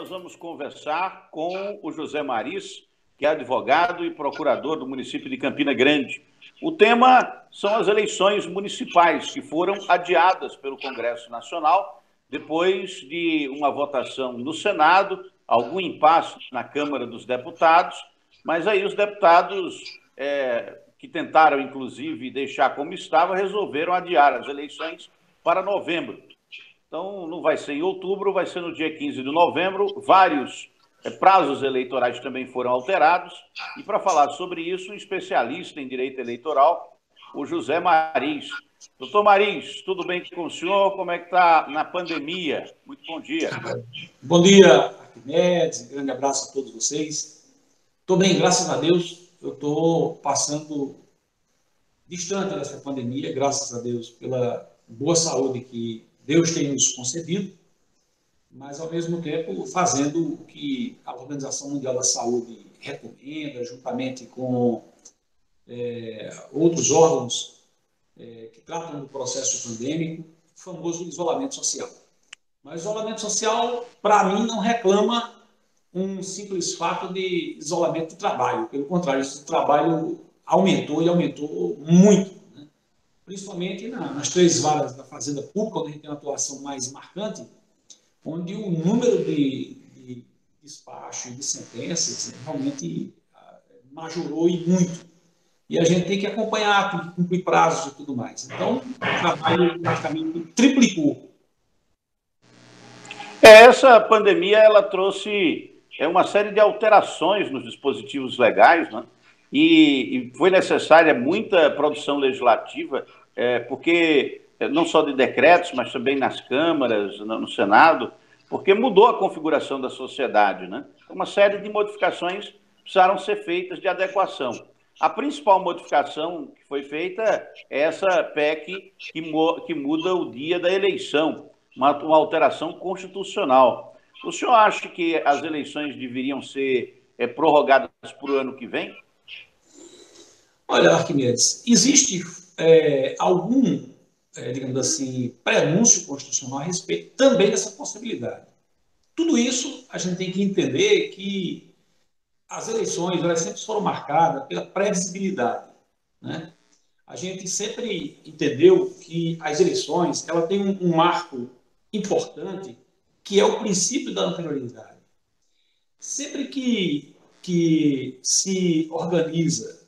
nós vamos conversar com o José Maris, que é advogado e procurador do município de Campina Grande. O tema são as eleições municipais, que foram adiadas pelo Congresso Nacional, depois de uma votação no Senado, algum impasse na Câmara dos Deputados, mas aí os deputados, que tentaram, inclusive, deixar como estava, resolveram adiar as eleições para novembro. Então, não vai ser em outubro, vai ser no dia 15 de novembro. Vários prazos eleitorais também foram alterados. E para falar sobre isso, um especialista em direito eleitoral, o José Maris. Doutor Maris, tudo bem com o senhor? Como é que está na pandemia? Muito bom dia. Bom dia, Arquimedes. Grande abraço a todos vocês. Estou bem, graças a Deus. Eu estou passando distante dessa pandemia, graças a Deus, pela boa saúde que Deus tem nos concedido, mas, ao mesmo tempo, fazendo o que a Organização Mundial da Saúde recomenda, juntamente com outros órgãos que tratam do processo pandêmico, o famoso isolamento social. Mas o isolamento social, para mim, não reclama um simples fato de isolamento de trabalho. Pelo contrário, esse trabalho aumentou e aumentou muito, né? Principalmente nas três varas da Fazenda Pública, onde a gente tem uma atuação mais marcante, onde o número de despachos e de sentenças realmente majorou e muito. E a gente tem que acompanhar, tem que cumprir prazos e tudo mais. Então, o trabalho praticamente triplicou. Essa pandemia ela trouxe uma série de alterações nos dispositivos legais, né? E foi necessária muita produção legislativa, porque não só de decretos, mas também nas câmaras, no Senado, porque mudou a configuração da sociedade, né? Uma série de modificações precisaram ser feitas de adequação. A principal modificação que foi feita é essa PEC que muda o dia da eleição, uma alteração constitucional. O senhor acha que as eleições deveriam ser prorrogadas para o ano que vem? Olha, Arquimedes, existe algum, digamos assim, prenúncio constitucional a respeito também dessa possibilidade. Tudo isso a gente tem que entender que as eleições elas sempre foram marcadas pela previsibilidade, né? A gente sempre entendeu que as eleições ela tem um marco importante que é o princípio da anterioridade. Sempre que se organiza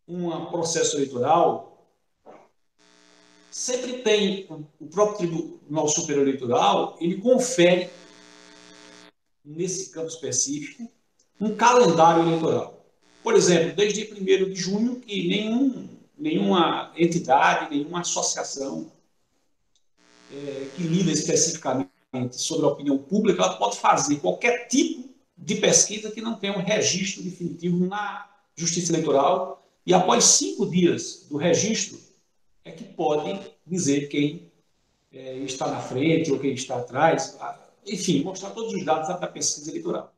um processo eleitoral, sempre tem o próprio Tribunal Superior Eleitoral, ele confere, nesse campo específico, um calendário eleitoral. Por exemplo, desde 1º de junho, que nenhuma entidade, nenhuma associação que lida especificamente sobre a opinião pública, ela pode fazer qualquer tipo de pesquisa que não tenha um registro definitivo na Justiça Eleitoral, e após 5 dias do registro é que pode dizer quem está na frente ou quem está atrás, enfim, mostrar todos os dados da pesquisa eleitoral.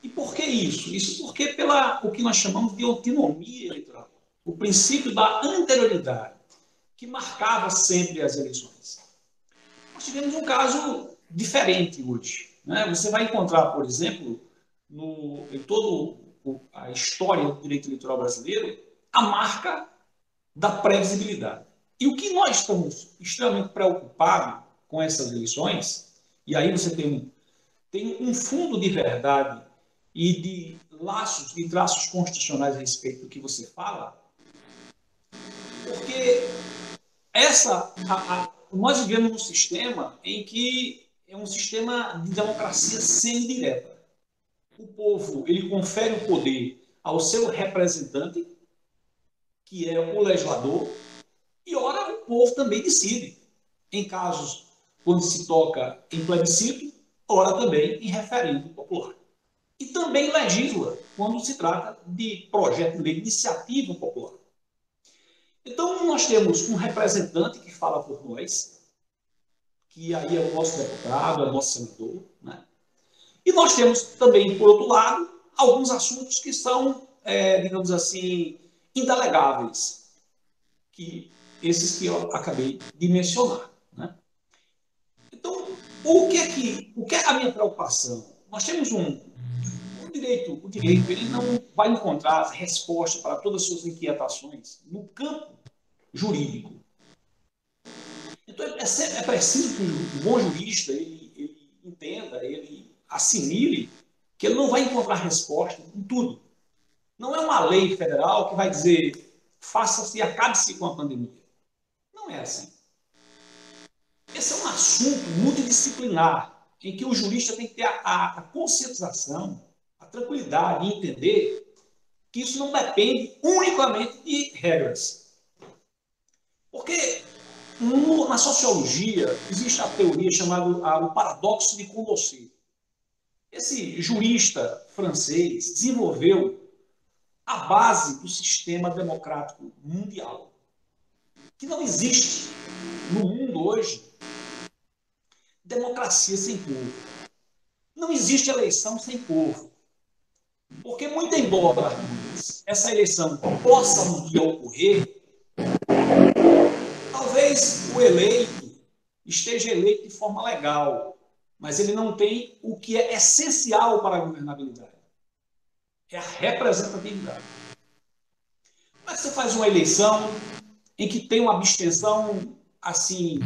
E por que isso? Isso porque o que nós chamamos de autonomia eleitoral, o princípio da anterioridade, que marcava sempre as eleições. Nós tivemos um caso diferente hoje, né? Você vai encontrar, por exemplo, em toda a história do direito eleitoral brasileiro, a marca da previsibilidade. E o que nós estamos extremamente preocupados com essas eleições, e aí você tem um fundo de verdade e de traços constitucionais a respeito do que você fala, porque nós vivemos num sistema em que é um sistema de democracia semi-direta. O povo ele confere o poder ao seu representante, que é o legislador, e ora o povo também decide. Em casos quando se toca em plebiscito, ora também em referendo popular. E também legisla quando se trata de projeto de lei de iniciativa popular. Então, nós temos um representante que fala por nós, que aí é o nosso deputado, é o nosso senador, né? E nós temos também, por outro lado, alguns assuntos que são, digamos assim, indelegáveis, que esses que eu acabei de mencionar, né? Então, o que é a minha preocupação? Nós temos o direito ele não vai encontrar resposta para todas as suas inquietações no campo jurídico. Então, é preciso que o bom jurista ele entenda, ele assimile que ele não vai encontrar resposta em tudo. Não é uma lei federal que vai dizer faça-se e acabe-se com a pandemia. Não é assim. Esse é um assunto multidisciplinar, em que o jurista tem que ter a conscientização, a tranquilidade de entender que isso não depende unicamente de regras. Porque na sociologia existe a teoria chamada o paradoxo de Condorcet. Esse jurista francês desenvolveu a base do sistema democrático mundial, que não existe no mundo hoje democracia sem povo. Não existe eleição sem povo. Porque, muito embora essa eleição possa um dia ocorrer, talvez o eleito esteja eleito de forma legal, mas ele não tem o que é essencial para a governabilidade. É a representatividade. Como é que você faz uma eleição em que tem uma abstenção, assim,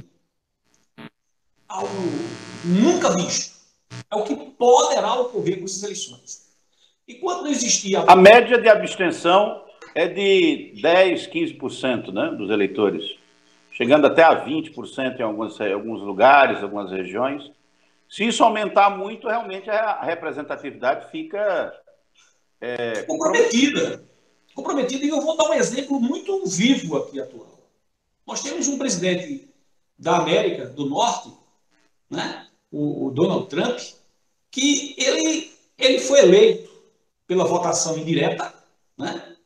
algo nunca visto? É o que poderá ocorrer com essas eleições. E quando não existia... A média de abstenção é de 10, 15%, né, dos eleitores, chegando até a 20% em alguns lugares, algumas regiões. Se isso aumentar muito, realmente a representatividade fica comprometida. E eu vou dar um exemplo muito vivo aqui atual. Nós temos um presidente da América do Norte, né, o Donald Trump, que ele foi eleito pela votação indireta, né,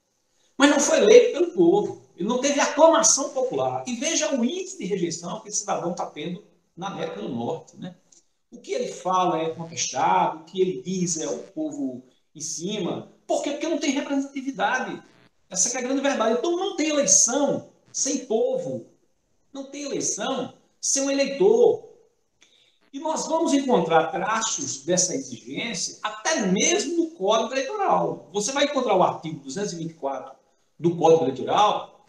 mas não foi eleito pelo povo. Ele não teve aclamação popular. E veja o índice de rejeição que esse cidadão está tendo na América do Norte. Né? O que ele fala é contestado, o que ele diz é o povo em cima. Por quê? Porque não tem representatividade. Essa é a grande verdade. Então não tem eleição sem povo. Não tem eleição sem um eleitor. E nós vamos encontrar traços dessa exigência até mesmo no Código Eleitoral. Você vai encontrar o artigo 224 do Código Eleitoral,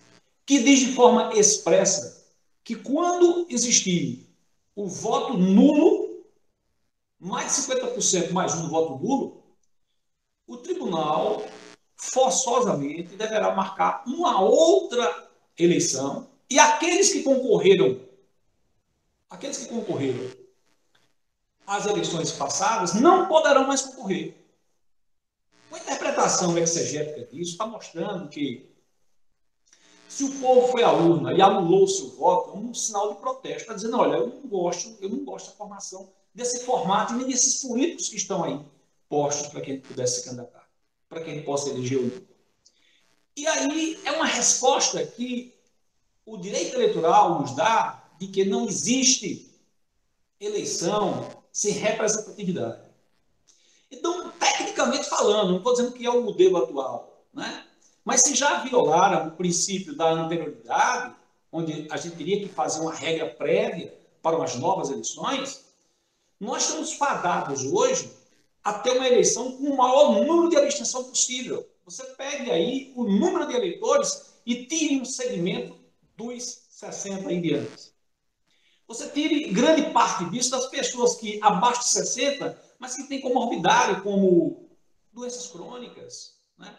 que diz de forma expressa que quando existir o voto nulo, mais de 50% mais um voto nulo, o tribunal forçosamente deverá marcar uma outra eleição e aqueles que concorreram às eleições passadas não poderão mais concorrer. Uma interpretação exegética disso está mostrando que se o povo foi à urna e anulou o seu voto, é um sinal de protesto, está dizendo, olha, eu não gosto da formação desse formato e nem desses políticos que estão aí postos para que a gente pudesse se candidatar, para que a gente possa eleger o líder. E aí é uma resposta que o direito eleitoral nos dá de que não existe eleição sem representatividade. Então, tecnicamente falando, não estou dizendo que é o modelo atual, né? Mas se já violaram o princípio da anterioridade, onde a gente teria que fazer uma regra prévia para umas novas eleições, nós estamos fadados hoje a ter uma eleição com o maior número de abstenção possível. Você pegue aí o número de eleitores e tire um segmento dos 60 em diante. Você tire grande parte disso das pessoas que abaixo de 60, mas que têm comorbidade como doenças crônicas, né?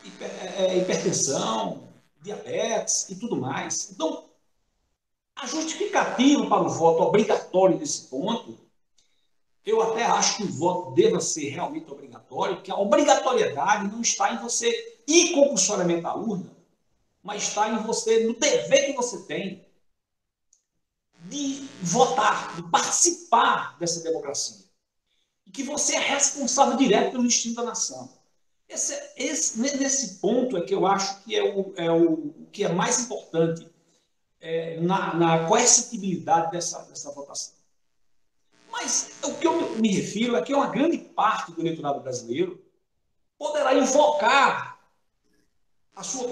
Hipertensão, diabetes e tudo mais. Então, a justificativa para o voto obrigatório nesse ponto, eu até acho que o voto deva ser realmente obrigatório, porque a obrigatoriedade não está em você ir compulsoriamente à urna, mas está em você, no dever que você tem de votar, de participar dessa democracia. E que você é responsável direto pelo destino da nação. Nesse ponto é que eu acho que é o que é mais importante na coercitibilidade dessa votação. Mas o que eu me refiro é que uma grande parte do eleitorado brasileiro poderá invocar a sua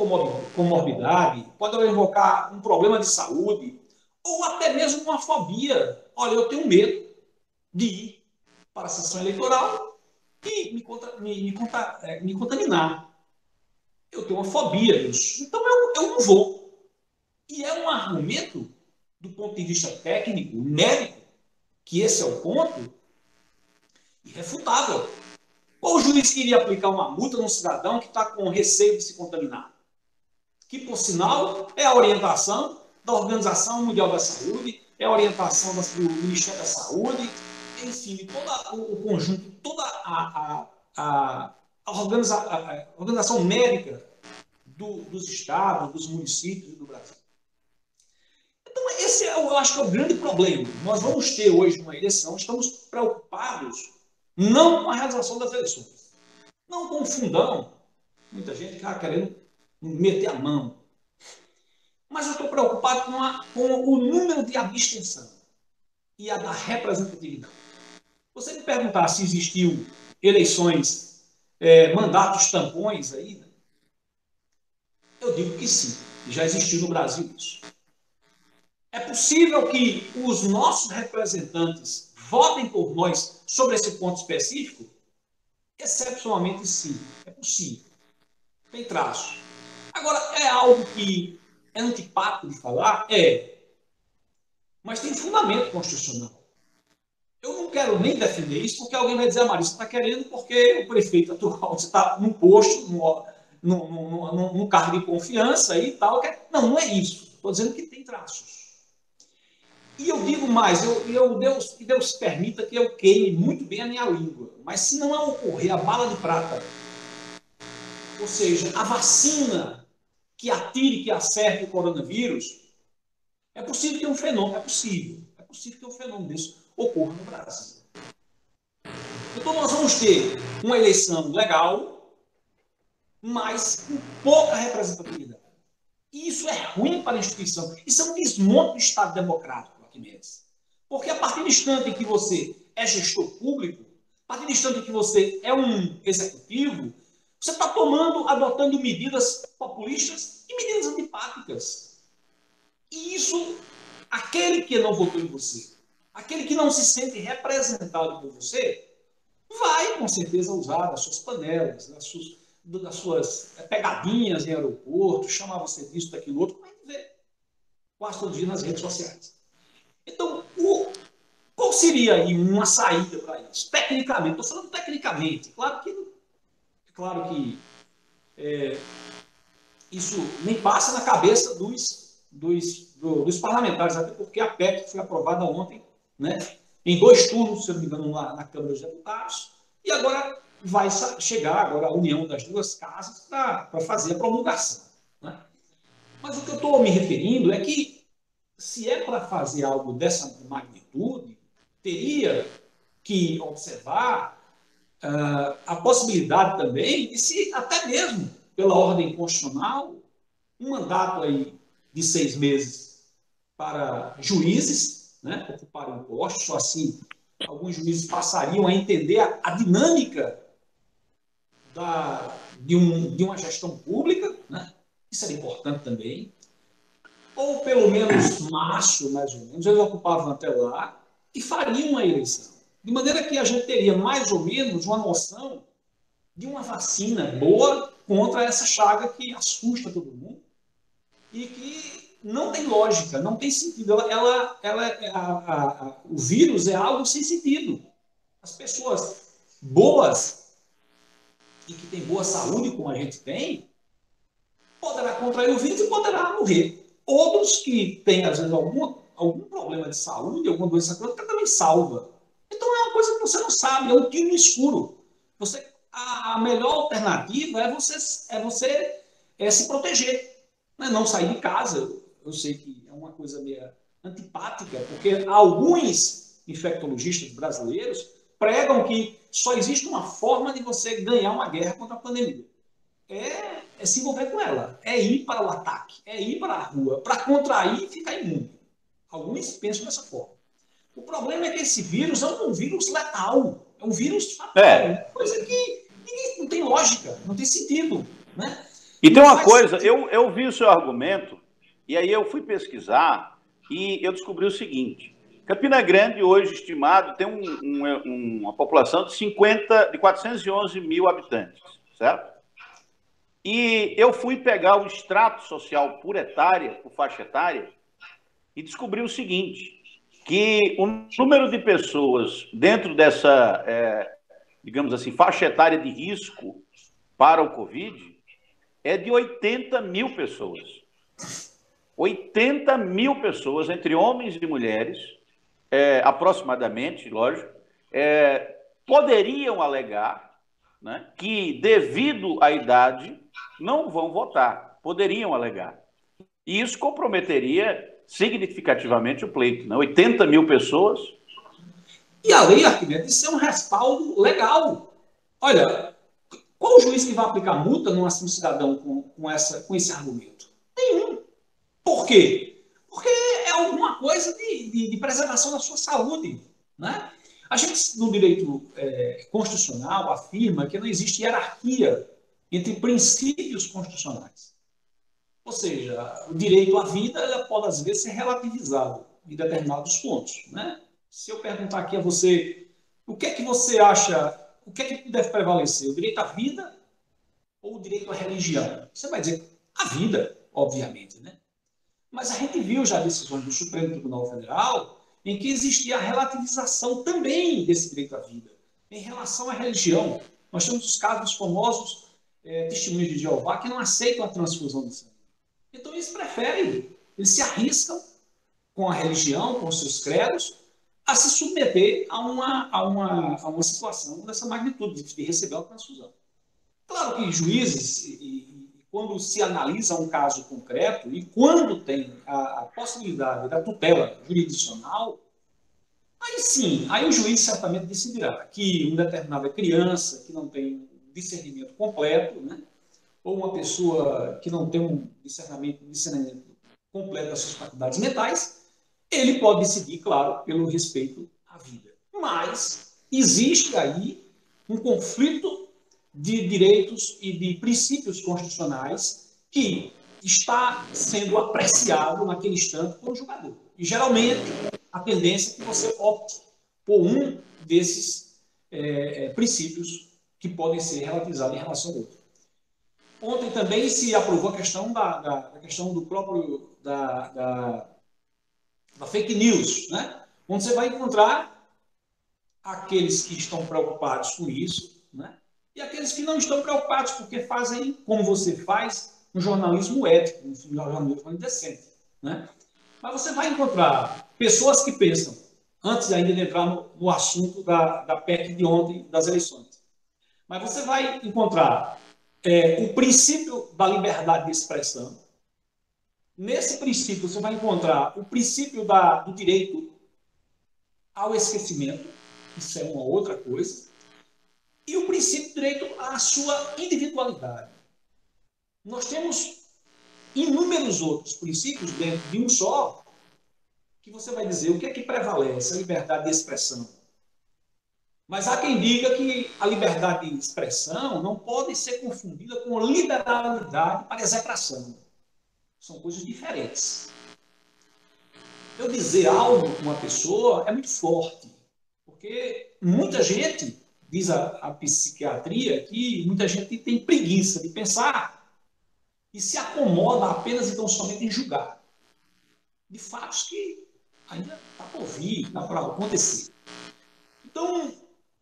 comorbidade, poderá invocar um problema de saúde, ou até mesmo uma fobia. Olha, eu tenho medo de ir para a sessão eleitoral e me contaminar. Eu tenho uma fobia disso. Então eu não vou. E é um argumento, do ponto de vista técnico, médico, que esse é o ponto, irrefutável. Qual o juiz que iria aplicar uma multa num cidadão que está com receio de se contaminar? Que, por sinal, é a orientação da Organização Mundial da Saúde, é a orientação do Ministério da Saúde, enfim, de todo o conjunto, toda a organização médica dos estados, dos municípios e do Brasil. Então, esse eu acho que é o grande problema. Nós vamos ter hoje uma eleição, estamos preocupados não com a realização das eleições, não com o fundão, muita gente está querendo meter a mão, mas eu estou preocupado com o número de abstenção e a da representatividade. Você me perguntar se existiu eleições, mandatos tampões aí, né? Eu digo que sim, já existiu no Brasil isso. É possível que os nossos representantes votem por nós sobre esse ponto específico? Excepcionalmente sim, é possível. Tem traço. Agora, é algo que é antipático de falar? É. Mas tem fundamento constitucional. Eu não quero nem defender isso, porque alguém vai dizer, Maria, você está querendo porque o prefeito atual está num posto, num cargo de confiança e tal. Não, não é isso. Estou dizendo que tem traços. E eu digo mais, que Deus permita que eu queime muito bem a minha língua. Mas se não ocorrer a bala de prata, ou seja, a vacina que atire, que acerte o coronavírus, é possível que um fenômeno, é possível que um fenômeno desse ocorra no Brasil. Então nós vamos ter uma eleição legal, mas com pouca representatividade. E isso é ruim para a instituição. Isso é um desmonte do Estado democrático, Arquimedes. Porque a partir do instante em que você é gestor público, a partir do instante em que você é um executivo, você está adotando medidas populistas e medidas antipáticas. E isso, aquele que não votou em você, aquele que não se sente representado por você, vai, com certeza, usar das suas panelas, das suas pegadinhas em aeroporto, chamar você disso, daquilo outro, vai ver quase todo dia nas redes sociais. Então, qual seria aí uma saída para isso? Tecnicamente, estou falando tecnicamente, claro que isso nem passa na cabeça dos parlamentares, até porque a PEC foi aprovada ontem, né, em 2 turnos, se eu não me engano, na Câmara dos Deputados, e agora vai chegar a união das 2 casas para fazer a promulgação. Né? Mas o que eu estou me referindo é que, se é para fazer algo dessa magnitude, teria que observar a possibilidade também de se, até mesmo pela ordem constitucional, um mandato aí de 6 meses para juízes, né, ocuparem postos, só assim alguns juízes passariam a entender a dinâmica de uma gestão pública, né? Isso era importante também. Ou pelo menos março, mais ou menos, eles ocupavam até lá e fariam uma eleição. De maneira que a gente teria mais ou menos uma noção de uma vacina boa contra essa chaga que assusta todo mundo e que não tem lógica, não tem sentido. O vírus é algo sem sentido. As pessoas boas e que têm boa saúde, como a gente tem, poderá contrair o vírus e poderá morrer. Outros que têm, às vezes, algum problema de saúde, alguma doença crônica, também salva. Então é uma coisa que você não sabe, é um tiro no escuro. A melhor alternativa é você se proteger, né? Não sair de casa. Eu sei que é uma coisa meio antipática, porque alguns infectologistas brasileiros pregam que só existe uma forma de você ganhar uma guerra contra a pandemia. É se envolver com ela, é ir para o ataque, é ir para a rua, para contrair e ficar imune. Alguns pensam dessa forma. O problema é que esse vírus é um vírus letal, é um vírus fatal, coisa que não tem lógica, não tem sentido. Né? E tem uma coisa, eu vi o seu argumento, e aí eu fui pesquisar e eu descobri o seguinte: Campina Grande, hoje estimado, tem uma população de 411 mil habitantes, certo? E eu fui pegar o extrato social por etária, por faixa etária, e descobri o seguinte, que o número de pessoas dentro dessa, digamos assim, faixa etária de risco para o Covid é de 80 mil pessoas. 80 mil pessoas, entre homens e mulheres, aproximadamente, lógico, poderiam alegar, né, que, devido à idade, não vão votar. Poderiam alegar. E isso comprometeria significativamente o pleito. Né? 80 mil pessoas. E a lei, Arquimedes, isso é um respaldo legal. Olha, qual o juiz que vai aplicar multa num cidadão com esse argumento? Nenhum. Por quê? Porque é alguma coisa de preservação da sua saúde. Né? A gente, no direito constitucional, afirma que não existe hierarquia entre princípios constitucionais. Ou seja, o direito à vida pode, às vezes, ser relativizado em determinados pontos. Né? Se eu perguntar aqui a você, o que é que você acha, o que é que deve prevalecer? O direito à vida ou o direito à religião? Você vai dizer a vida, obviamente, né? Mas a gente viu já decisões do Supremo Tribunal Federal em que existia a relativização também desse direito à vida. Em relação à religião, nós temos os casos famosos testemunhos de Jeová que não aceitam a transfusão de sangue. Então eles preferem, eles se arriscam com a religião, com os seus credos, a se submeter a uma situação dessa magnitude, de receber a transfusão. Claro que juízes, quando se analisa um caso concreto e quando tem a possibilidade da tutela jurisdicional, aí sim, aí o juiz certamente decidirá que uma determinada criança que não tem discernimento completo, né, ou uma pessoa que não tem um discernimento completo das suas faculdades mentais, ele pode decidir, claro, pelo respeito à vida. Mas existe aí um conflito de direitos e de princípios constitucionais que está sendo apreciado naquele instante pelo julgador. E, geralmente, a tendência é que você opte por um desses princípios que podem ser relativizados em relação ao outro. Ontem também se aprovou a questão da questão do próprio da fake news, né? Onde você vai encontrar aqueles que estão preocupados com isso, né? E aqueles que não estão preocupados porque fazem, como você faz, um jornalismo ético, um jornalismo decente, né? Mas você vai encontrar pessoas que pensam, antes ainda de entrar no assunto da PEC de ontem, das eleições, mas você vai encontrar o princípio da liberdade de expressão. Nesse princípio, você vai encontrar o princípio do direito ao esquecimento, isso é uma outra coisa, e o princípio do direito à sua individualidade. Nós temos inúmeros outros princípios dentro de um só, que você vai dizer o que é que prevalece, a liberdade de expressão. Mas há quem diga que a liberdade de expressão não pode ser confundida com liberalidade para execração. São coisas diferentes. Eu dizer algo com uma pessoa é muito forte, porque muita gente, diz a psiquiatria, que muita gente tem preguiça de pensar e se acomoda apenas e tão somente em julgar. De fatos que ainda está por vir, está para acontecer. Então,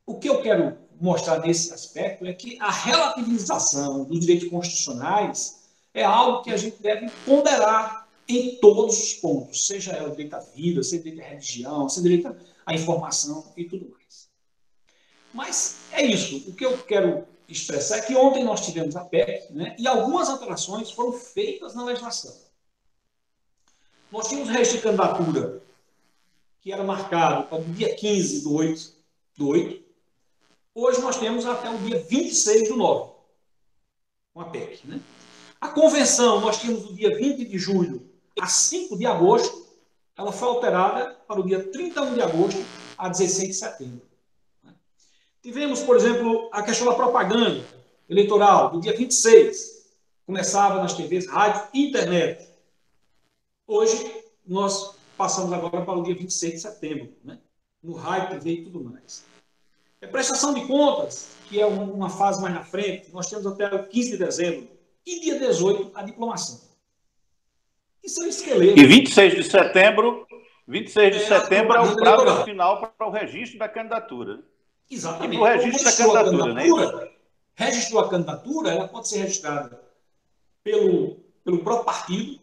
o que eu quero mostrar nesse aspecto é que a relativização dos direitos constitucionais é algo que a gente deve ponderar em todos os pontos, seja o direito à vida, seja o direito à religião, seja o direito à informação e tudo mais. Mas é isso. O que eu quero expressar é que ontem nós tivemos a PEC, né, e algumas alterações foram feitas na legislação. Nós tínhamos registro de candidatura que era marcado para o dia 15 do 8. Hoje nós temos até o dia 26 do 9, com a PEC, né? A convenção, nós tínhamos do dia 20 de julho a 5 de agosto, ela foi alterada para o dia 31 de agosto a 16 de setembro. Tivemos, por exemplo, a questão da propaganda eleitoral, do dia 26, começava nas TVs, rádio e internet. Hoje, nós passamos agora para o dia 26 de setembro, né? No Raio TV e tudo mais. Prestação de contas, que é uma fase mais na frente, nós temos até o 15 de dezembro, e dia 18, a diplomação. Isso é um esqueleto. E 26 de setembro, 26 de setembro é o prazo eleitoral final para o registro da candidatura. Exatamente. E para o registro da candidatura, né? Registrou a candidatura, ela pode ser registrada pelo próprio partido,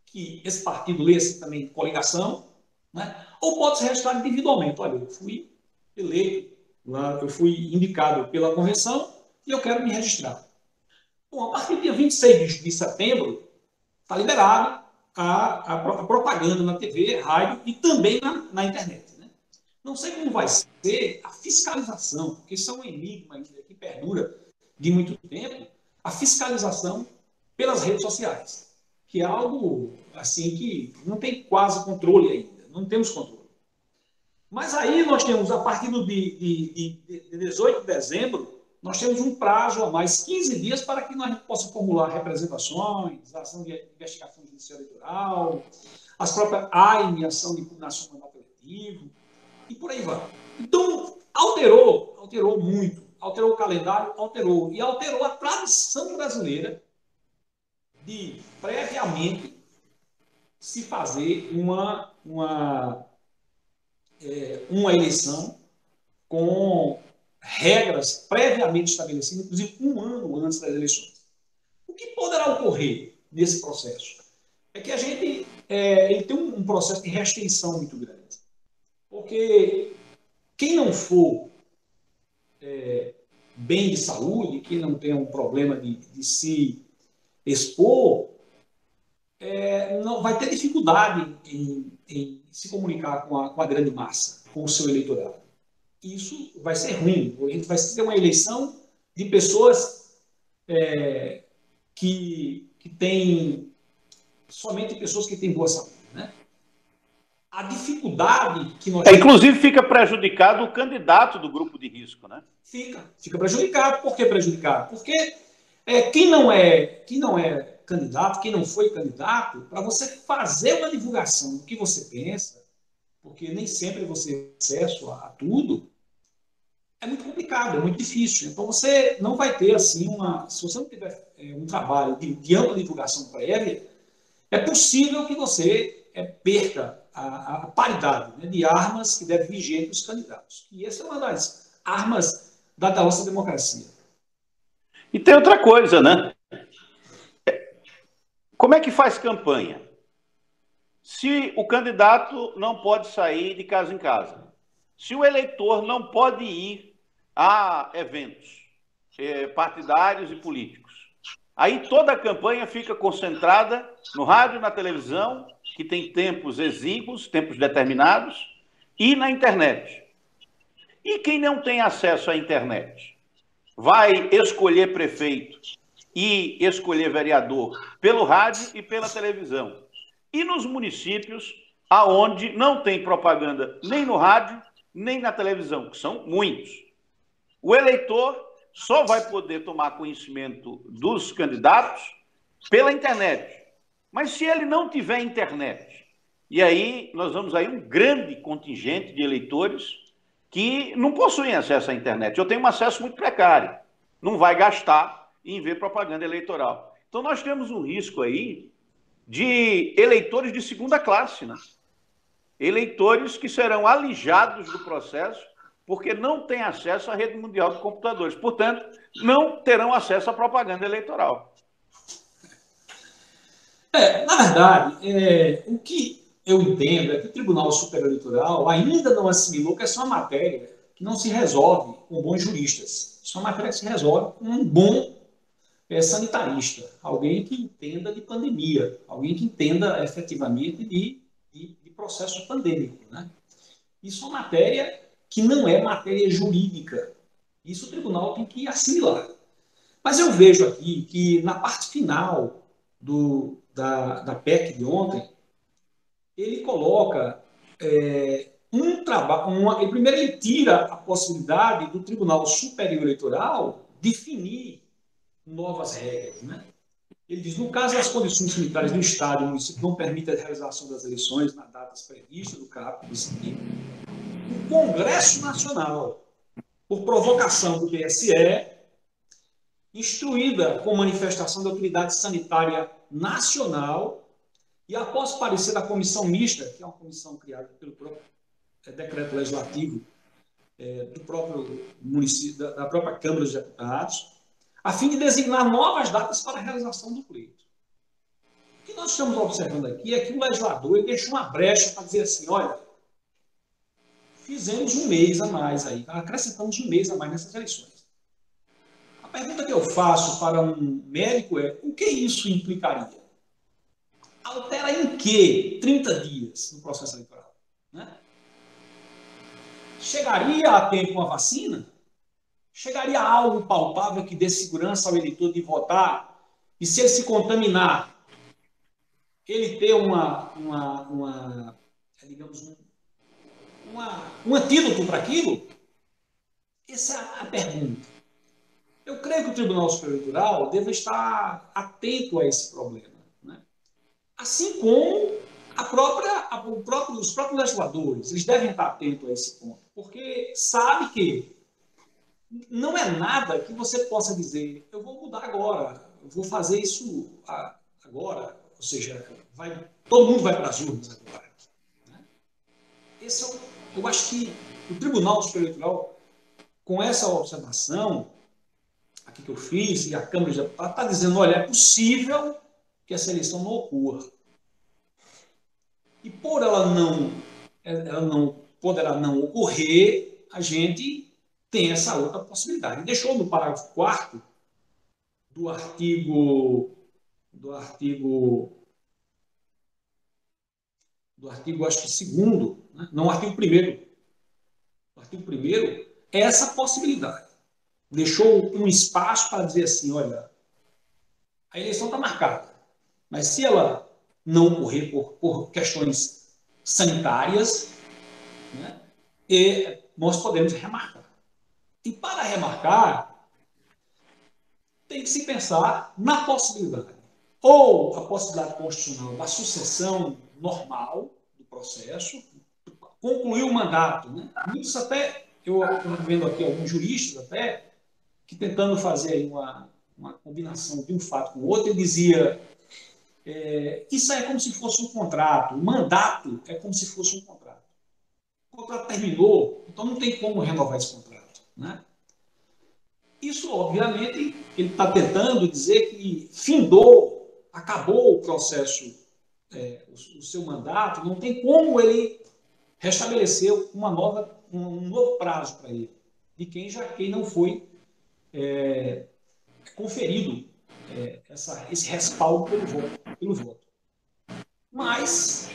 que esse partido lê-se também coligação, né? Ou pode ser registrado individualmente. Olha, eu fui eleito, eu fui indicado pela convenção e eu quero me registrar. Bom, a partir do dia 26 de setembro, está liberado a propaganda na TV, rádio e também na internet. Né? Não sei como vai ser a fiscalização, porque isso é um enigma que perdura de muito tempo, a fiscalização pelas redes sociais, que é algo assim que não tem quase controle ainda, não temos controle. Mas aí nós temos, a partir de 18 de dezembro, nós temos um prazo a mais, 15 dias, para que nós possamos formular representações, ação de investigação judicial eleitoral, as próprias AIME, ação de impugnação do mandato eletivo, e por aí vai. Então, alterou muito, alterou o calendário, e alterou a tradição brasileira de previamente se fazer uma eleição com regras previamente estabelecidas, inclusive um ano antes das eleições. O que poderá ocorrer nesse processo? É que a gente ele tem um processo de restrição muito grande. Porque quem não for bem de saúde, quem não tem um problema de se expor, não vai ter dificuldade em se comunicar com a grande massa, com o seu eleitorado. Isso vai ser ruim. A gente vai ter uma eleição de pessoas que têm, somente pessoas que têm boa saúde. Né? A dificuldade que nós temos... Inclusive fica prejudicado o candidato do grupo de risco, né? Fica prejudicado. Por que prejudicado? Porque quem não é candidato, quem não foi candidato, para você fazer uma divulgação do que você pensa, porque nem sempre você tem acesso a tudo, é muito complicado, é muito difícil. Então, você não vai ter, assim, se você não tiver um trabalho de ampla divulgação prévia, é possível que você perca a paridade, né, de armas que deve vigiar entre os candidatos. E essa é uma das armas da nossa democracia. E tem outra coisa, né? Como é que faz campanha? Se o candidato não pode sair de casa em casa, se o eleitor não pode ir a eventos partidários e políticos, aí toda a campanha fica concentrada no rádio, na televisão, que tem tempos exíguos, tempos determinados, e na internet. E quem não tem acesso à internet vai escolher prefeito e escolher vereador pelo rádio e pela televisão. E nos municípios aonde não tem propaganda nem no rádio, nem na televisão, que são muitos, o eleitor só vai poder tomar conhecimento dos candidatos pela internet. Mas se ele não tiver internet, e aí nós vamos aí um grande contingente de eleitores que não possuem acesso à internet. Eu tenho um acesso muito precário, não vai gastar em ver propaganda eleitoral. Então nós temos um risco aí de eleitores de segunda classe, né? Eleitores que serão alijados do processo porque não têm acesso à rede mundial de computadores. Portanto, não terão acesso à propaganda eleitoral. Na verdade, o que eu entendo é que o Tribunal Superior Eleitoral ainda não assimilou que essa é uma matéria que não se resolve com bons juristas. Isso é uma matéria que se resolve com um bom sanitarista, alguém que entenda de pandemia, alguém que entenda efetivamente de processo pandêmico. Né? Isso é uma matéria que não é matéria jurídica. Isso o tribunal tem que assimilar. Mas eu vejo aqui que na parte final da PEC de ontem, ele coloca um trabalho. Primeiro, ele tira a possibilidade do Tribunal Superior Eleitoral definir novas regras. Né? Ele diz, no caso das condições sanitárias do Estado, o município não permite a realização das eleições nas datas previstas do caput seguinte, o Congresso Nacional, por provocação do TSE, instruída com manifestação da Autoridade Sanitária Nacional e após parecer da comissão mista, que é uma comissão criada pelo próprio decreto legislativo do próprio município, da própria Câmara dos Deputados, a fim de designar novas datas para a realização do pleito. O que nós estamos observando aqui é que o legislador ele deixa uma brecha para dizer assim, olha, fizemos um mês a mais aí, acrescentamos um mês a mais nessas eleições. A pergunta que eu faço para um médico é, o que isso implicaria? Altera em que 30 dias no processo eleitoral? Né? Chegaria a tempo uma vacina? Chegaria a algo palpável que dê segurança ao eleitor de votar? E se ele se contaminar, ele ter digamos, um antídoto para aquilo? Essa é a pergunta. Eu creio que o Tribunal Superior Eleitoral deve estar atento a esse problema. Né? Assim como os próprios legisladores, eles devem estar atentos a esse ponto, porque sabe que não é nada que você possa dizer, eu vou mudar agora, eu vou fazer isso agora, ou seja, todo mundo vai para as urnas agora. Né? Eu acho que o Tribunal Superior Eleitoral, com essa observação aqui que eu fiz, e a Câmara de Deputados está dizendo, olha, é possível que essa eleição não ocorra. E por ela não poderá não ocorrer, a gente tem essa outra possibilidade. Deixou no parágrafo 4º do artigo, acho que 2º, né? Não, o artigo 1º. O artigo 1º é essa possibilidade. Deixou um espaço para dizer assim, olha, a eleição está marcada, mas se ela não ocorrer por questões sanitárias, né, nós podemos remarcar. E para remarcar, tem que se pensar na possibilidade. Ou a possibilidade constitucional da sucessão normal do processo, concluir o mandato. Né? Muitos até, eu estou vendo aqui alguns juristas até, que tentando fazer aí uma combinação de um fato com o outro, ele dizia, isso é como se fosse um contrato, o mandato é como se fosse um contrato. O contrato terminou, então não tem como renovar esse contrato. Né? Isso, obviamente, ele está tentando dizer que acabou o processo, o seu mandato, não tem como ele restabelecer um novo prazo para ele, de quem não foi conferido esse respaldo pelo voto. Mas,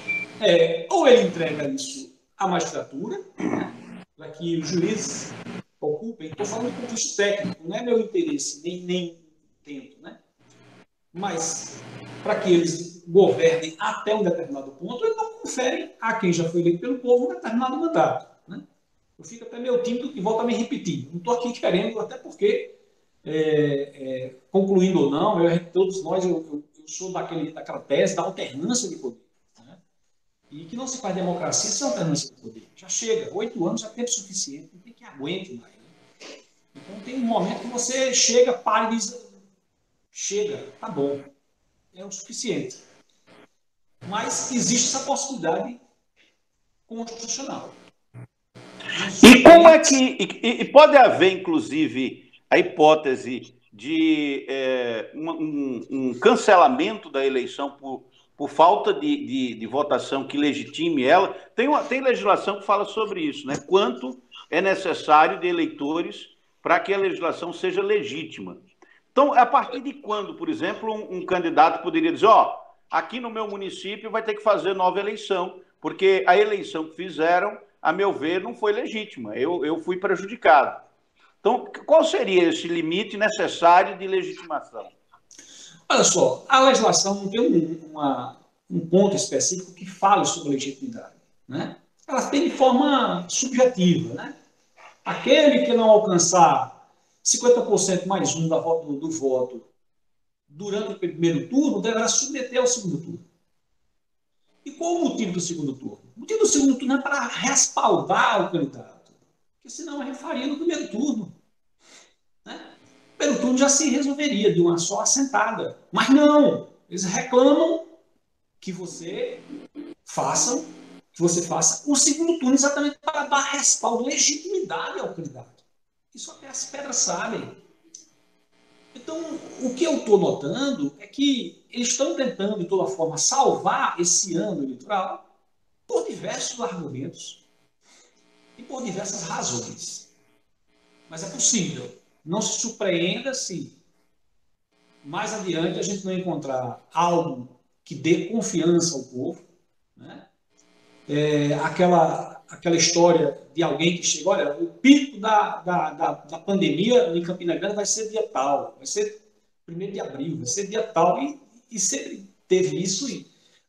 ou ele entrega isso à magistratura, né, para que os juízes ocupem, estou falando do ponto de vista técnico, não é meu interesse, nem tento, né? Mas, para que eles governem até um determinado ponto, eles não conferem a quem já foi eleito pelo povo um determinado mandato. Né? Eu fico até meio tímido e volto a me repetir. Não estou aqui querendo, até porque, concluindo ou não, todos nós, eu sou daquela tese da alternância de poder. Né? E que não se faz democracia sem alternância de poder. Já chega, 8 anos já é tempo suficiente, não tem que aguente mais. Né? Então tem um momento que você chega, para e diz, chega, tá bom, é o suficiente. Mas existe essa possibilidade constitucional. E como é que... E pode haver, inclusive, a hipótese de um cancelamento da eleição por falta de votação que legitime ela? Tem legislação que fala sobre isso, né? Quanto é necessário de eleitores para que a legislação seja legítima. Então, a partir de quando, por exemplo, um candidato poderia dizer, aqui no meu município vai ter que fazer nova eleição, porque a eleição que fizeram, a meu ver, não foi legítima, eu fui prejudicado. Então, qual seria esse limite necessário de legitimação? Olha só, a legislação não tem um ponto específico que fale sobre legitimidade. Né? Ela tem de forma subjetiva. Né? Aquele que não alcançar 50% mais 1 do voto durante o primeiro turno, deverá submeter ao segundo turno. E qual o motivo do segundo turno? O motivo do segundo turno é para respaldar o candidato, porque senão a gente faria no primeiro turno. Né? O primeiro turno já se resolveria de uma só assentada. Mas não, eles reclamam que você faça o segundo turno exatamente para dar respaldo, legitimidade ao candidato. Isso até as pedras sabem. Então, o que eu estou notando é que eles estão tentando, de toda forma, salvar esse ano eleitoral por diversos argumentos e por diversas razões. Mas é possível. Não se surpreenda se mais adiante a gente não encontrar algo que dê confiança ao povo, né? Aquela história de alguém que chega, olha, o pico da pandemia em Campina Grande vai ser dia tal, vai ser 1º de abril, vai ser dia tal, e sempre teve isso.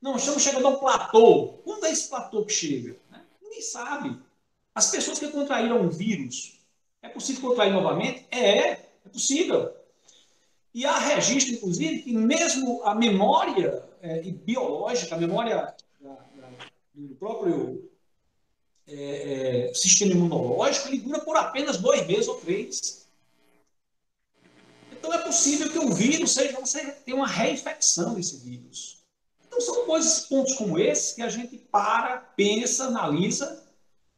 Não, estamos chegando a um platô. Quando é esse platô que chega? Né? Ninguém sabe. As pessoas que contraíram um vírus, é possível contrair novamente? É possível. E há registro, inclusive, que mesmo a memória biológica, a memória do próprio sistema imunológico, ele dura por apenas 2 meses ou 3. Então é possível que o vírus você tenha uma reinfecção desse vírus. Então são pontos como esses que a gente para, pensa, analisa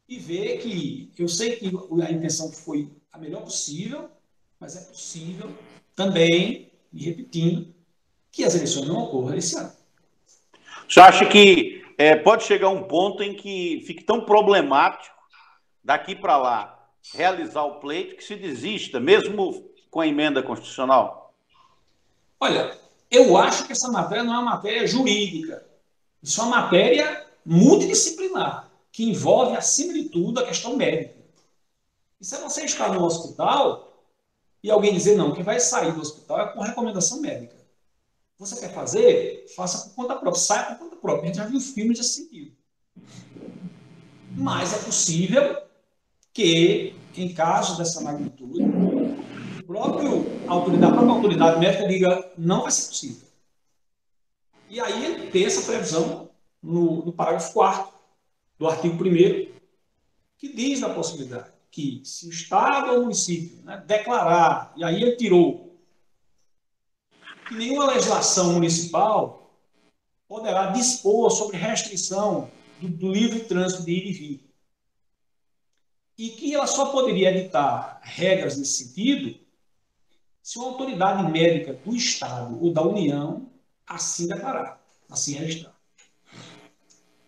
e vê que, eu sei que a intenção foi a melhor possível, mas é possível também, e repetindo, que as eleições não ocorram esse ano. Você acha que pode chegar um ponto em que fique tão problemático daqui para lá realizar o pleito que se desista, mesmo com a emenda constitucional? Olha, eu acho que essa matéria não é uma matéria jurídica. Isso é uma matéria multidisciplinar, que envolve, acima de tudo, a questão médica. E se você está no hospital e alguém dizer, não, quem vai sair do hospital é com recomendação médica. Você quer fazer? Faça por conta própria. Saia por conta própria. A gente já viu filmes nesse sentido. Mas é possível que, em casos dessa magnitude, a própria autoridade médica diga, não vai ser possível. E aí ele tem essa previsão no parágrafo 4º do artigo 1º, que diz da possibilidade que se o Estado ou o município, né, declarar, e aí ele tirou, que nenhuma legislação municipal poderá dispor sobre restrição do livre trânsito de ir e vir. E que ela só poderia editar regras nesse sentido se uma autoridade médica do Estado ou da União assim declarar, assim registrar.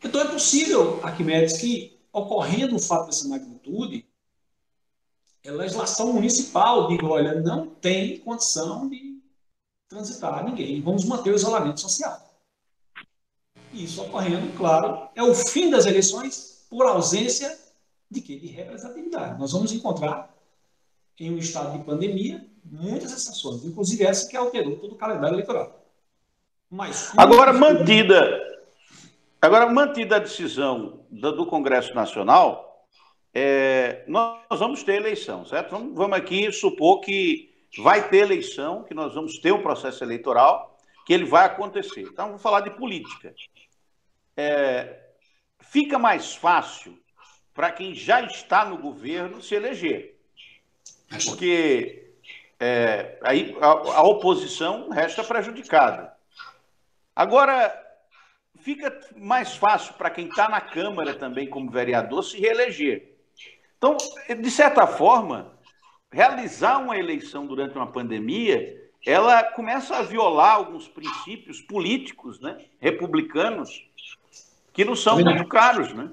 Então é possível, Arquimedes, que, ocorrendo o fato dessa magnitude, a legislação municipal diga, olha, não tem condição de transitar ninguém, vamos manter o isolamento social. E isso ocorrendo, claro, é o fim das eleições por ausência de quê? De representatividade. Nós vamos encontrar, em um estado de pandemia, muitas exceções, inclusive essa que alterou todo o calendário eleitoral. Mas Agora mantida a decisão do Congresso Nacional, nós vamos ter eleição, certo? Vamos aqui supor que vai ter eleição, que nós vamos ter um processo eleitoral, que ele vai acontecer. Então, vamos falar de política. Fica mais fácil para quem já está no governo se eleger. Porque aí a oposição resta prejudicada. Agora, fica mais fácil para quem está na Câmara também como vereador se reeleger. Então, de certa forma, realizar uma eleição durante uma pandemia, ela começa a violar alguns princípios políticos, né, republicanos, que não são muito caros, né?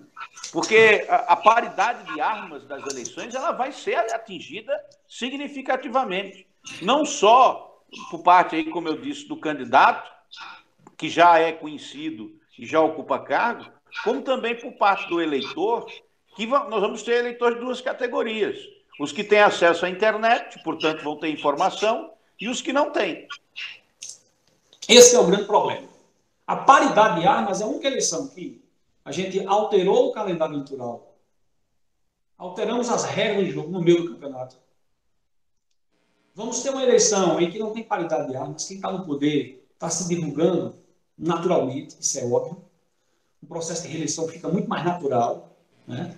Porque a paridade de armas das eleições ela vai ser atingida significativamente. Não só por parte, aí, como eu disse, do candidato, que já é conhecido e já ocupa cargo, como também por parte do eleitor, que nós vamos ter eleitores de 2 categorias. Os que têm acesso à internet, portanto, vão ter informação, e os que não têm. Esse é o grande problema. A paridade de armas é a única eleição que a gente alterou o calendário eleitoral. Alteramos as regras do jogo no meio do campeonato. vamos ter uma eleição em que não tem paridade de armas, quem está no poder está se divulgando naturalmente, isso é óbvio. O processo de reeleição fica muito mais natural, né?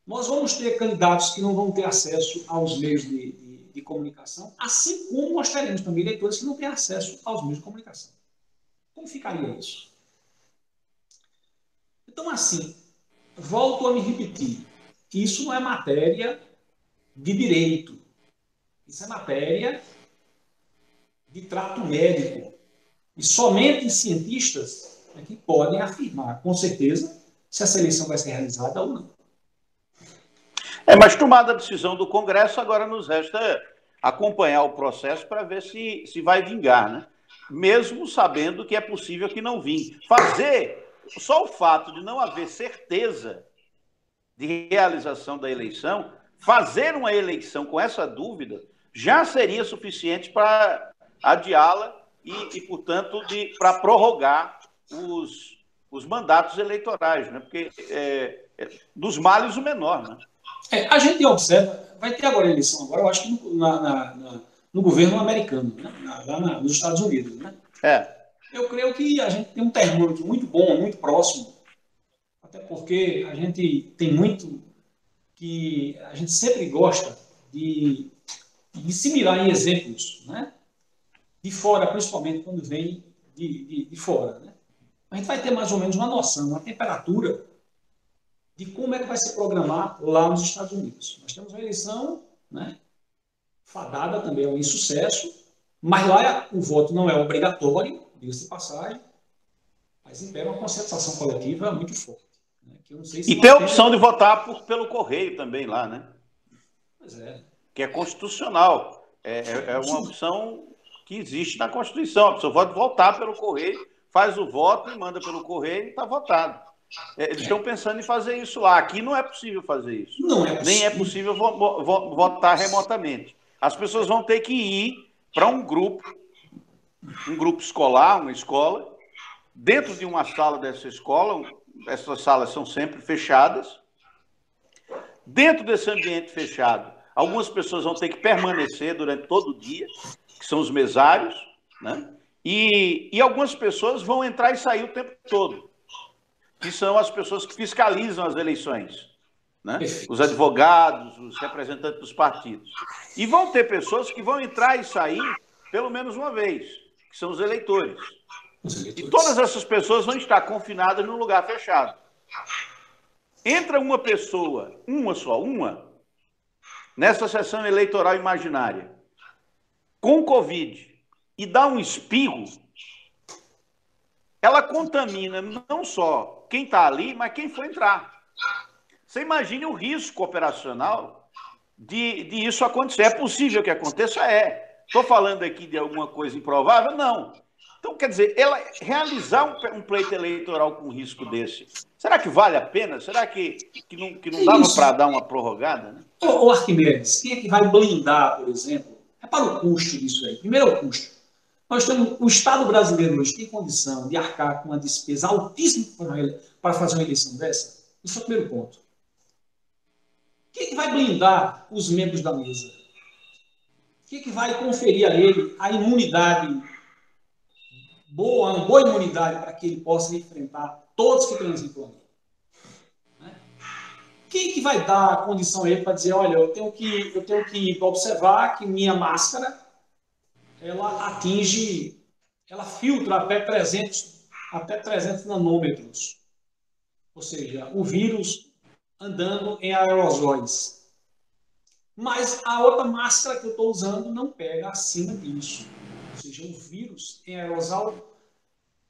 Nós vamos ter candidatos que não vão ter acesso aos meios de comunicação, assim como nós teremos também eleitores que não têm acesso aos meios de comunicação. Como ficaria isso? Então, assim, volto a me repetir, isso não é matéria de direito, isso é matéria de trato médico. E somente cientistas é que podem afirmar, com certeza, se essa eleição vai ser realizada ou não. Mas tomada a decisão do Congresso, agora nos resta acompanhar o processo para ver se vai vingar, né? Mesmo sabendo que é possível que não vingue. Só o fato de não haver certeza de realização da eleição, fazer uma eleição com essa dúvida já seria suficiente para adiá-la e portanto, para prorrogar os mandatos eleitorais, né? Porque dos males o menor, né? A gente observa, vai ter agora a eleição, agora eu acho que no governo americano, né? Nos Estados Unidos. Né? Eu creio que a gente tem um termômetro muito bom, muito próximo, até porque a gente tem muito que a gente sempre gosta de se mirar em exemplos, né? De fora, principalmente quando vem de fora. Né? A gente vai ter mais ou menos uma noção, uma temperatura de como é que vai se programar lá nos Estados Unidos. Nós temos uma eleição, né, fadada também ao insucesso, mas lá o voto não é obrigatório, diga-se de passagem, mas impera uma conscientização coletiva muito forte. Né, que eu não sei se e tem a opção de votar pelo correio também lá, né? Pois é. Que é constitucional. É uma opção que existe na Constituição. A pessoa pode votar pelo correio, faz o voto e manda pelo correio e está votado. Eles estão pensando em fazer isso lá. Aqui não é possível fazer isso. Não é possível. Nem é possível votar remotamente. As pessoas vão ter que ir para um grupo escolar, uma escola, dentro de uma sala dessa escola. Essas salas são sempre fechadas. Dentro desse ambiente fechado, algumas pessoas vão ter que permanecer durante todo o dia, que são os mesários, né? E algumas pessoas vão entrar e sair o tempo todo, que são as pessoas que fiscalizam as eleições, né? Os advogados, os representantes dos partidos. E vão ter pessoas que vão entrar e sair pelo menos uma vez, que são os eleitores. E todas essas pessoas vão estar confinadas num lugar fechado. Entra uma pessoa, uma, nessa sessão eleitoral imaginária, com Covid, e dá um espirro, ela contamina não só quem está ali, mas quem for entrar. Você imagine o risco operacional de isso acontecer. É possível que aconteça? Estou falando aqui de alguma coisa improvável? Não. Então, quer dizer, ela realizar um pleito eleitoral com um risco desse, será que vale a pena? Será que não dava para dar uma prorrogada? Né? Ô Arquimedes, quem é que vai blindar, por exemplo? Repara o custo disso aí. Primeiro é o custo. Nós temos, o Estado brasileiro hoje tem condição de arcar com uma despesa altíssima para fazer uma eleição dessa? Esse é o primeiro ponto. Quem é que vai blindar os membros da mesa? Quem é que vai conferir a ele a imunidade uma boa imunidade para que ele possa enfrentar todos que transitam ali? Né? Quem é que vai dar a condição a ele para dizer, olha, eu tenho que observar que minha máscara ela filtra até 300 nanômetros. Ou seja, o vírus andando em aerosóis. Mas a outra máscara que eu estou usando não pega acima disso. Ou seja, um vírus em aerosol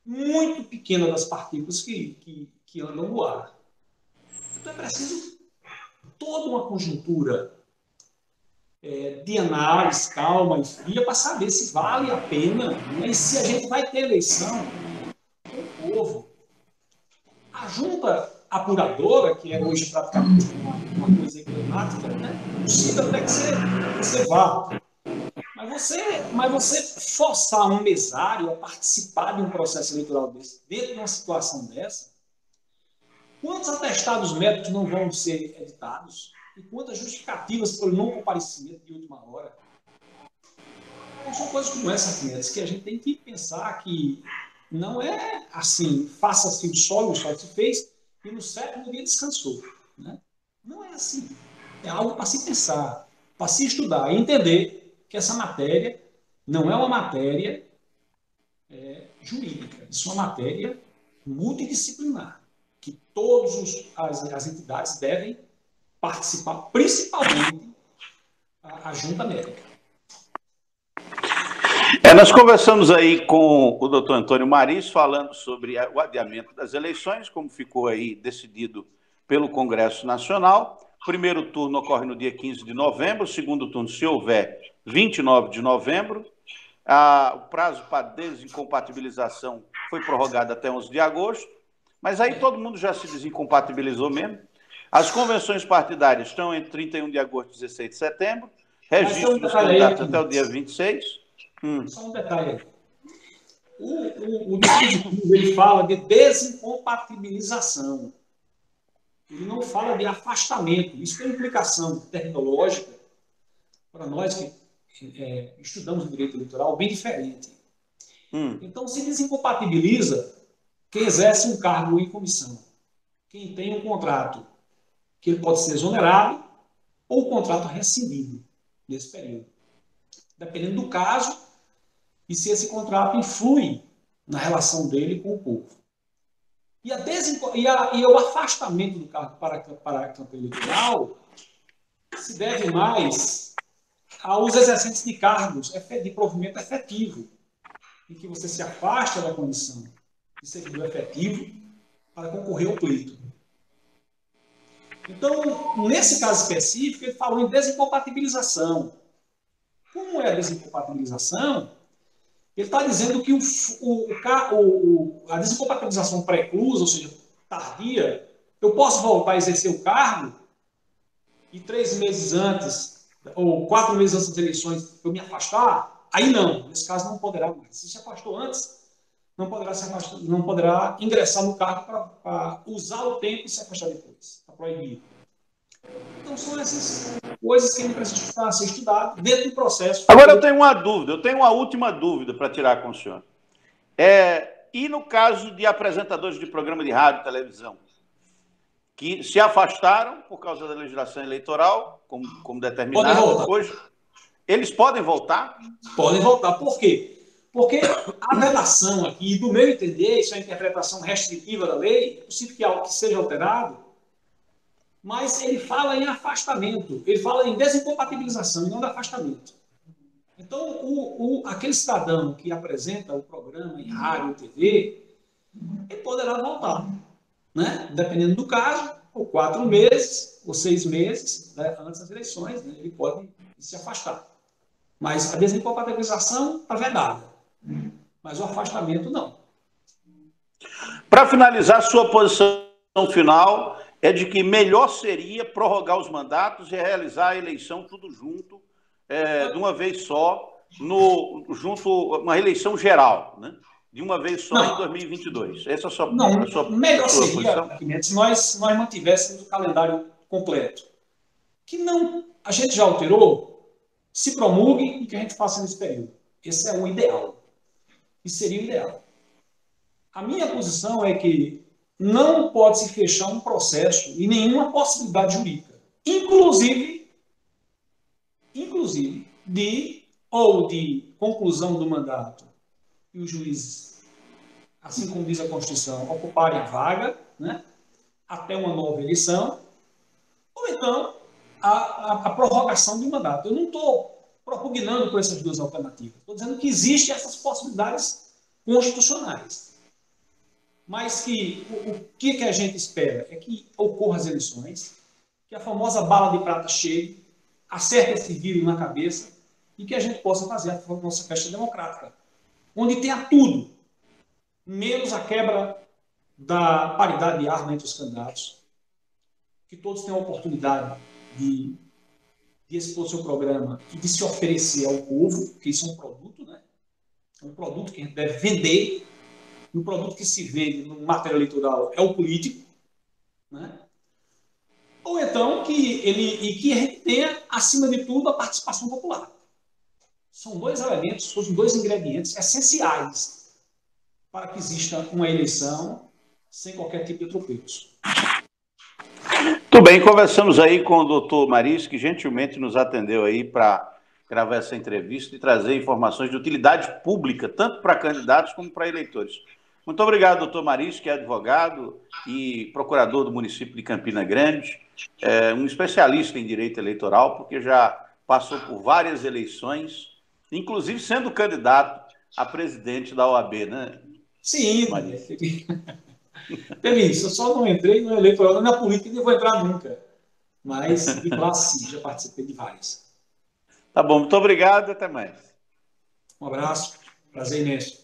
muito pequeno das partículas que andam no ar. Então é preciso toda uma conjuntura de análise calma e fria para saber se vale a pena, né? E se a gente vai ter eleição com o povo. A junta apuradora, que é hoje praticamente uma coisa emblemática, né? Precisa até que você vá. Mas você forçar um mesário a participar de um processo eleitoral desse, dentro de uma situação dessa, quantos atestados médicos não vão ser editados? E quantas justificativas pelo não comparecimento de última hora? Então, são coisas como essa, Arquimedes, que a gente tem que pensar que não é assim, faça-se o sol se fez, e no sétimo dia descansou. Né? Não é assim. É algo para se pensar, para se estudar e entender que essa matéria não é uma matéria jurídica, isso é uma matéria multidisciplinar, que todas as entidades devem participar, principalmente a Junta Médica. Nós conversamos aí com o doutor Antônio Maris, falando sobre o adiamento das eleições, como ficou aí decidido pelo Congresso Nacional. O primeiro turno ocorre no dia 15 de novembro, o segundo turno, se houver, 29 de novembro. O prazo para desincompatibilização foi prorrogado até 11 de agosto, mas aí todo mundo já se desincompatibilizou mesmo. As convenções partidárias estão entre 31 de agosto e 16 de setembro, registro dos candidatos até o dia 26. Só um detalhe aí. O dispositivo ele fala de desincompatibilização. Ele não fala de afastamento. Isso tem implicação tecnológica para nós que estudamos direito eleitoral bem diferente. Então, se desincompatibiliza quem exerce um cargo em comissão, quem tem um contrato que ele pode ser exonerado ou o contrato rescindido nesse período. Dependendo do caso, e se esse contrato influi na relação dele com o povo. E o afastamento do cargo para a campanha eleitoral se deve mais aos exercentes de cargos de provimento efetivo, em que você se afasta da condição de servidor efetivo para concorrer ao pleito. Então, nesse caso específico, ele falou em desincompatibilização. Como é a desincompatibilização? Ele está dizendo que a desincompatibilização preclusa, ou seja, tardia, eu posso voltar a exercer o cargo e 3 meses antes, ou 4 meses antes das eleições, eu me afastar? Aí não, nesse caso não poderá mais. Se afastou antes, não poderá ingressar no cargo para usar o tempo e se afastar depois. Está proibido. Então são essas coisas que ele precisa ser estudado dentro do processo. Agora eu tenho uma dúvida, eu tenho uma última dúvida para tirar com o senhor. E no caso de apresentadores de programa de rádio e televisão, que se afastaram por causa da legislação eleitoral, como determinado hoje, eles podem voltar? Podem voltar. Por quê? Porque a relação aqui, do meu entender, isso é a interpretação restritiva da lei, é possível que algo que seja alterado, mas ele fala em afastamento, ele fala em desincompatibilização e não de afastamento. Então, aquele cidadão que apresenta o programa em rádio ou TV, ele poderá voltar, né? Dependendo do caso, ou 4 meses, ou 6 meses, né? Antes das eleições, né? Ele pode se afastar. Mas a desincompatibilização está vedada, mas o afastamento não. Para finalizar, sua posição final é de que melhor seria prorrogar os mandatos e realizar a eleição tudo junto, de uma vez só, uma eleição geral, né? De uma vez só em 2022. Essa é a sua melhor seria se nós mantivéssemos o calendário completo. Que não, a gente já alterou, se promulgue e que a gente faça nesse período. Esse é o ideal. Isso seria o ideal. A minha posição é que não pode se fechar um processo e nenhuma possibilidade jurídica, inclusive de conclusão do mandato e os juízes, assim como diz a Constituição, ocuparem a vaga, né, até uma nova eleição, ou então a prorrogação do mandato. Eu não estou propugnando por essas duas alternativas. Estou dizendo que existem essas possibilidades constitucionais. Mas o que a gente espera é que ocorram as eleições, que a famosa bala de prata chegue, acerte esse vírus na cabeça e que a gente possa fazer a nossa festa democrática, onde tenha tudo, menos a quebra da paridade de arma entre os candidatos, que todos tenham a oportunidade de expor seu programa e de se oferecer ao povo, que isso é um produto, né? É um produto que a gente deve vender. E o produto que se vende no material eleitoral é o político, né? Ou então que a gente tenha, acima de tudo, a participação popular. São dois elementos, são dois ingredientes essenciais para que exista uma eleição sem qualquer tipo de tropeço. Muito bem, conversamos aí com o doutor Maris, que gentilmente nos atendeu aí para gravar essa entrevista e trazer informações de utilidade pública, tanto para candidatos como para eleitores. Muito obrigado, doutor Maris, que é advogado e procurador do município de Campina Grande, um especialista em direito eleitoral, porque já passou por várias eleições, inclusive sendo candidato a presidente da OAB, né? Sim, Maris. Eu só não entrei no eleitoral, na política e não vou entrar nunca. Mas de classe já participei de várias. Tá bom, muito obrigado e até mais. Um abraço, prazer imenso.